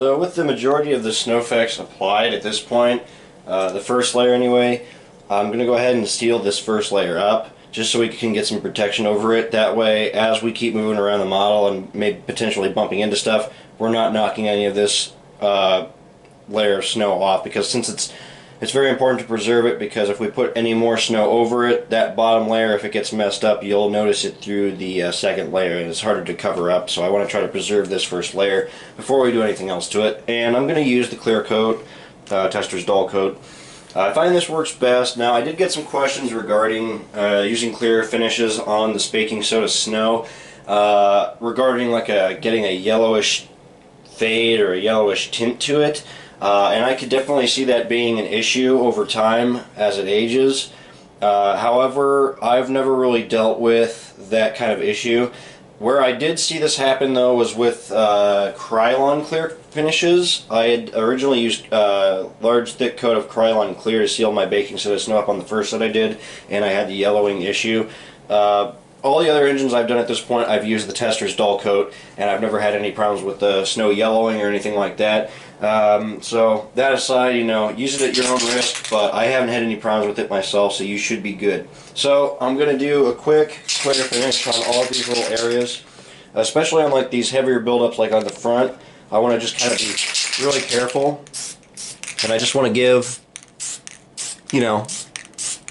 So with the majority of the snow effects applied at this point, the first layer anyway, I'm going to go ahead and seal this first layer up just so we can get some protection over it. That way, as we keep moving around the model and maybe potentially bumping into stuff, we're not knocking any of this layer of snow off, because since it's very important to preserve it, because if we put any more snow over it, that bottom layer, if it gets messed up, you'll notice it through the second layer, and it's harder to cover up. So I want to try to preserve this first layer before we do anything else to it. And I'm going to use the clear coat, Tester's dull coat. I find this works best. Now, I did get some questions regarding using clear finishes on the baking soda snow, regarding like getting a yellowish fade or a yellowish tint to it. And I could definitely see that being an issue over time as it ages. However, I've never really dealt with that kind of issue. Where I did see this happen, though, was with Krylon clear finishes. I had originally used a large thick coat of Krylon clear to seal my baking soda snow up on the first that I did, and I had the yellowing issue. All the other engines I've done at this point, I've used the Tester's dull coat, and I've never had any problems with the snow yellowing or anything like that. So that aside, you know, use it at your own risk, but I haven't had any problems with it myself, so you should be good. So I'm going to do a quick clear finish on all of these little areas, especially on like these heavier buildups like on the front. I want to just kind of be really careful, and I just want to give, you know,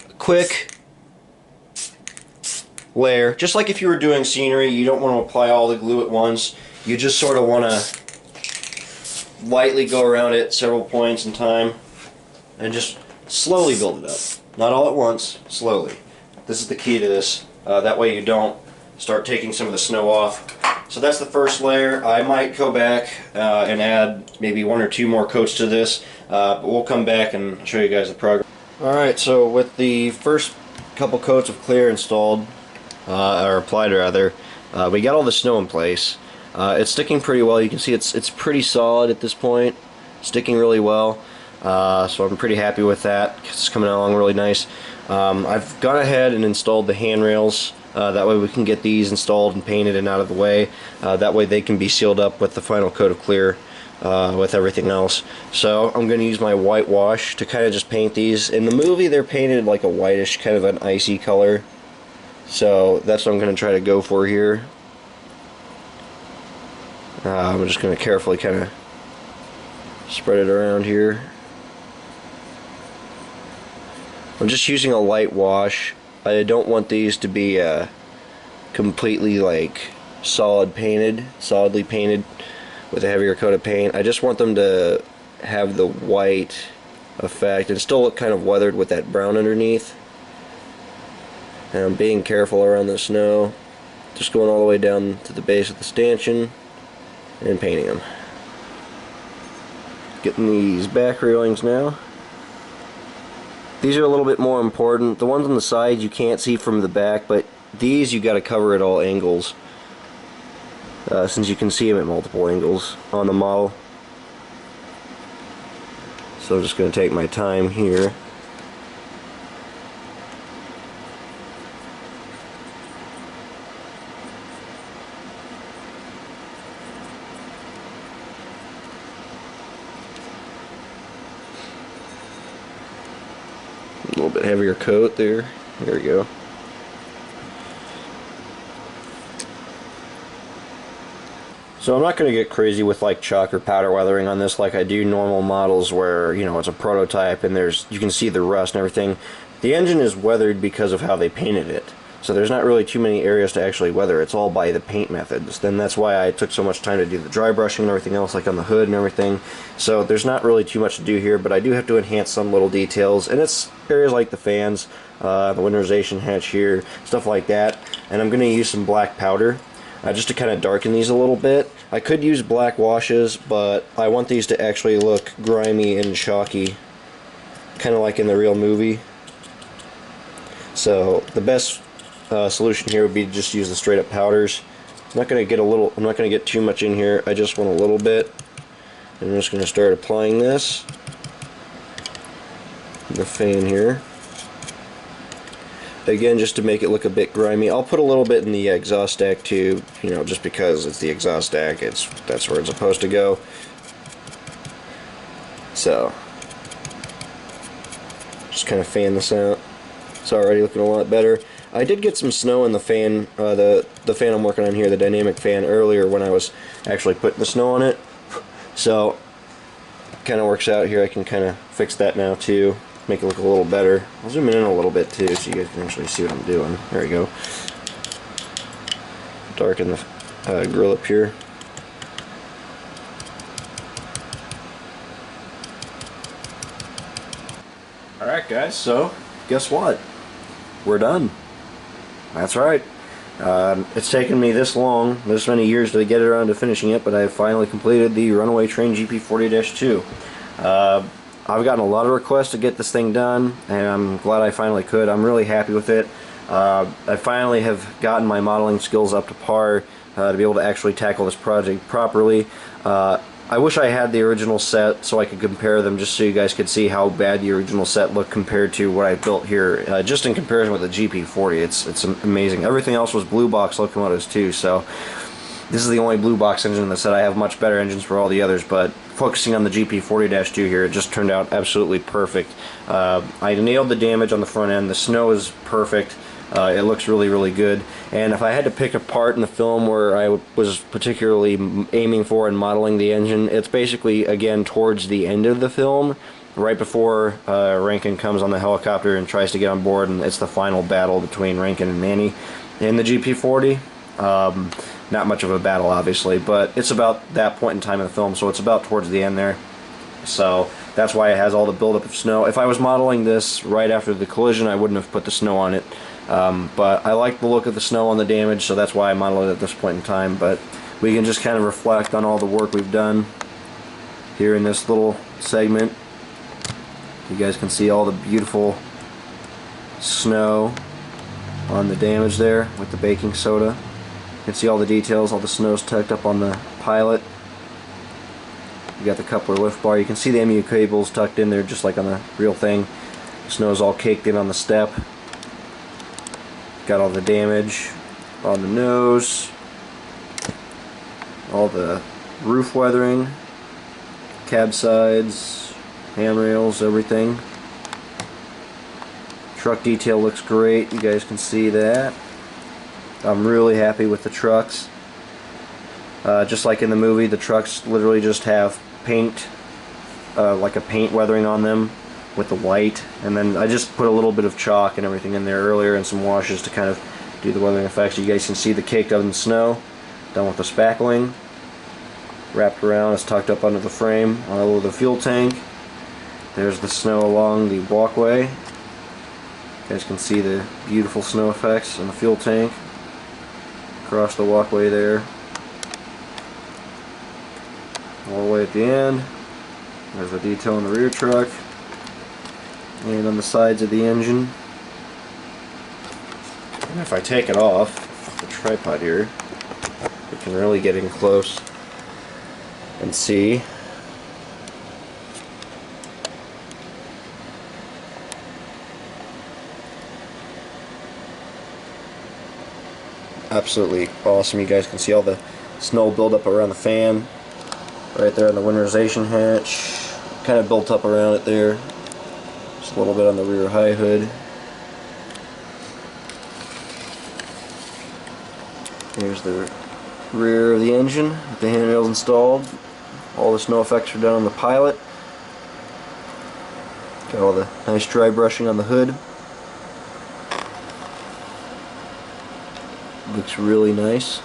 a quick layer. Just like if you were doing scenery, you don't want to apply all the glue at once. You just sort of want to lightly go around it several points in time and just slowly build it up. Not all at once, slowly. This is the key to this. That way you don't start taking some of the snow off. So that's the first layer. I might go back and add maybe one or two more coats to this, but we'll come back and show you guys the progress. Alright, so with the first couple coats of clear installed, or applied rather, we got all the snow in place. It's sticking pretty well. You can see it's pretty solid at this point, sticking really well. So I'm pretty happy with that. It's coming along really nice. I've gone ahead and installed the handrails. That way we can get these installed and painted and out of the way. That way they can be sealed up with the final coat of clear with everything else. So I'm going to use my whitewash to kind of just paint these. In the movie they're painted like a whitish, kind of an icy color. So that's what I'm going to try to go for here. I'm just going to carefully kind of spread it around here. I'm just using a light wash. I don't want these to be completely like solidly painted with a heavier coat of paint. I just want them to have the white effect and still look kind of weathered with that brown underneath. And I'm being careful around the snow, just going all the way down to the base of the stanchion and painting them. Getting these back railings now. These are a little bit more important. The ones on the side you can't see from the back, but these you got to cover at all angles, since you can see them at multiple angles on the model. So I'm just going to take my time here. A little bit heavier coat there. There we go. So I'm not going to get crazy with like chalk or powder weathering on this like I do normal models where, you know, it's a prototype and you can see the rust and everything. The engine is weathered because of how they painted it. So there's not really too many areas to actually weather. It's all by the paint methods. Then that's why I took so much time to do the dry brushing and everything else, like on the hood and everything. So there's not really too much to do here, but I do have to enhance some little details. And it's areas like the fans, the winterization hatch here, stuff like that. And I'm going to use some black powder just to kind of darken these a little bit. I could use black washes, but I want these to actually look grimy and chalky, kind of like in the real movie. So the best solution here would be to just use the straight up powders. I'm not going to get too much in here. I just want a little bit. And I'm just going to start applying this in the fan here. Again, just to make it look a bit grimy. I'll put a little bit in the exhaust stack too, you know, just because it's the exhaust stack. That's where it's supposed to go. So, just kind of fan this out. It's already looking a lot better. I did get some snow in the fan, the fan I'm working on here, the dynamic fan, earlier when I was actually putting the snow on it. So, kind of works out here. I can kind of fix that now too, make it look a little better. I'll zoom in a little bit too so you guys can actually see what I'm doing. There we go. Darken the grill up here. Alright guys, so guess what? We're done. That's right. It's taken me this long, this many years to get around to finishing it, but I've finally completed the Runaway Train GP40-2. I've gotten a lot of requests to get this thing done, and I'm glad I finally could. I'm really happy with it. I finally have gotten my modeling skills up to par to be able to actually tackle this project properly. I wish I had the original set so I could compare them, just so you guys could see how bad the original set looked compared to what I built here. Just in comparison with the GP40, it's amazing. Everything else was blue box locomotives too, so this is the only blue box engine in the set. I have much better engines for all the others, but focusing on the GP40-2 here, it just turned out absolutely perfect. I nailed the damage on the front end. The snow is perfect. It looks really, really good. And if I had to pick a part in the film where I was particularly aiming for and modeling the engine, it's basically, again, towards the end of the film, right before Rankin comes on the helicopter and tries to get on board, and it's the final battle between Rankin and Manny in the GP40. Not much of a battle, obviously, but it's about that point in time in the film, so it's about towards the end there. So that's why it has all the buildup of snow. If I was modeling this right after the collision, I wouldn't have put the snow on it. But I like the look of the snow on the damage, so that's why I modeled it at this point in time. But we can just kind of reflect on all the work we've done here in this little segment. You guys can see all the beautiful snow on the damage there with the baking soda. You can see all the details, all the snow's tucked up on the pilot. You got the coupler lift bar. You can see the MU cables tucked in there just like on the real thing. The snow's all caked in on the step. Got all the damage on the nose, all the roof weathering, cab sides, handrails, everything. Truck detail looks great. You guys can see that. I'm really happy with the trucks. Just like in the movie, the trucks literally just have paint, like a paint weathering on them with the white, and then I just put a little bit of chalk and everything in there earlier and some washes to kind of do the weathering effects. You guys can see the caked up in the snow, done with the spackling, wrapped around, it's tucked up under the frame all over the fuel tank. There's the snow along the walkway. You guys can see the beautiful snow effects in the fuel tank across the walkway there. All the way at the end, there's the detail in the rear truck and on the sides of the engine. And if I take it off the tripod here, we can really get in close and see. Absolutely awesome. You guys can see all the snow buildup around the fan, right there on the winterization hatch, kind of built up around it there. Just a little bit on the rear high hood. Here's the rear of the engine with the handrails installed. All the snow effects are done on the pilot. Got all the nice dry brushing on the hood. Looks really nice.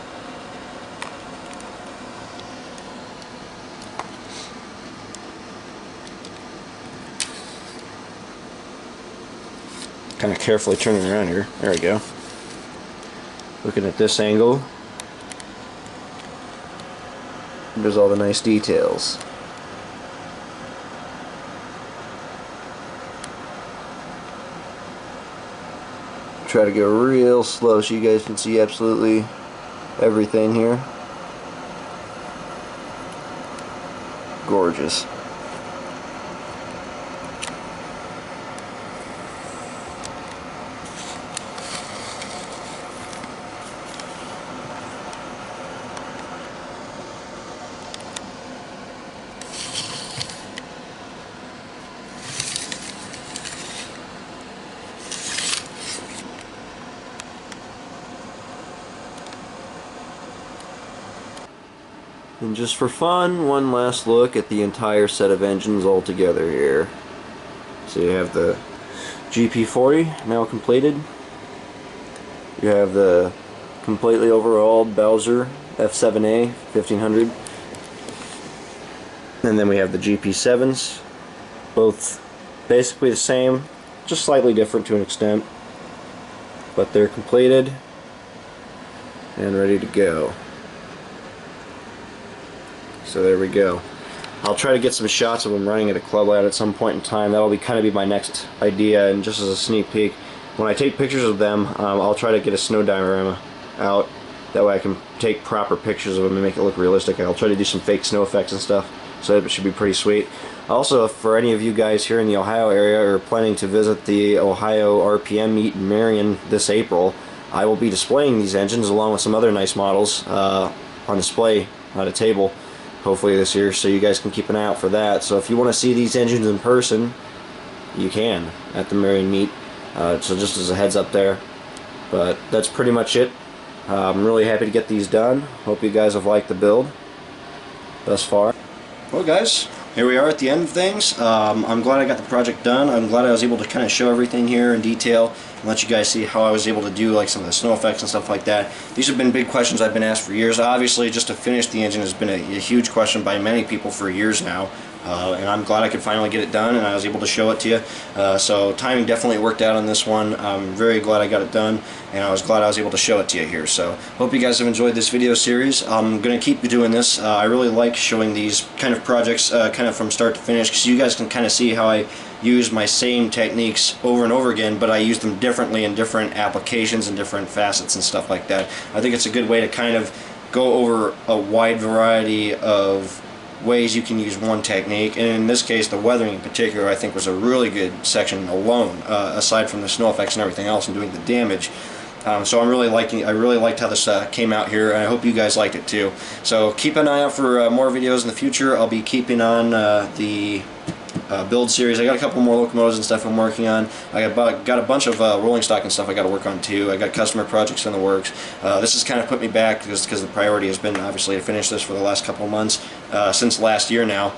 Kind of carefully turning around here. There we go. Looking at this angle, there's all the nice details. Try to go real slow so you guys can see absolutely everything here. Gorgeous. And just for fun, one last look at the entire set of engines all together here. So you have the GP40 now completed. You have the completely overhauled Bowser F7A 1500. And then we have the GP7s, both basically the same, just slightly different to an extent. But they're completed and ready to go. So there we go. I'll try to get some shots of them running at a club lab at some point in time. That'll be kind of my next idea, and just as a sneak peek, when I take pictures of them, I'll try to get a snow diorama out. That way I can take proper pictures of them and make it look realistic. I'll try to do some fake snow effects and stuff, so it should be pretty sweet. Also, for any of you guys here in the Ohio area or planning to visit the Ohio RPM meet in Marion this April, I will be displaying these engines along with some other nice models on display at a table, hopefully this year, so you guys can keep an eye out for that. So if you want to see these engines in person, you can at the Marion meet. So just as a heads up there. But that's pretty much it. I'm really happy to get these done. Hope you guys have liked the build thus far. Well guys, here we are at the end of things. I'm glad I got the project done. I'm glad I was able to kind of show everything here in detail and let you guys see how I was able to do like some of the snow effects and stuff like that. These have been big questions I've been asked for years. Obviously, just to finish the engine has been a huge question by many people for years now. And I'm glad I could finally get it done and I was able to show it to you. So timing definitely worked out on this one. I'm very glad I got it done, and I was glad I was able to show it to you here. So hope you guys have enjoyed this video series. I'm going to keep doing this. I really like showing these kind of projects kind of from start to finish, because you guys can kind of see how I use my same techniques over and over again, but I use them differently in different applications and different facets and stuff like that. I think it's a good way to kind of go over a wide variety of ways you can use one technique, and in this case the weathering in particular I think was a really good section alone, aside from the snow effects and everything else and doing the damage. So I really liked how this came out here, and I hope you guys liked it too. So keep an eye out for more videos in the future. I'll be keeping on the build series. I got a couple more locomotives and stuff I'm working on. I got a bunch of rolling stock and stuff I got to work on too. I got customer projects in the works. This has kind of put me back because the priority has been obviously to finish this for the last couple of months, since last year now.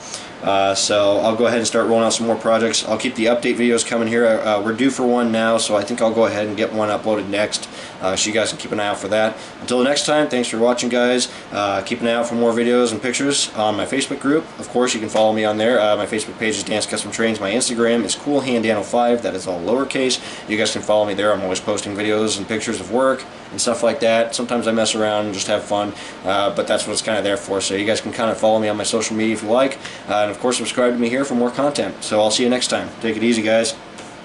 So I'll go ahead and start rolling out some more projects. I'll keep the update videos coming here. We're due for one now, so I think I'll go ahead and get one uploaded next, so you guys can keep an eye out for that. Until the next time, thanks for watching guys. Keep an eye out for more videos and pictures on my Facebook group. Of course, you can follow me on there. My Facebook page is Dance Custom Trains. My Instagram is CoolHandDano5. That is all lowercase. You guys can follow me there. I'm always posting videos and pictures of work and stuff like that. Sometimes I mess around and just have fun, but that's what it's kind of there for. So you guys can kind of follow me on my social media if you like. And of course, subscribe to me here for more content. So I'll see you next time. Take it easy, guys.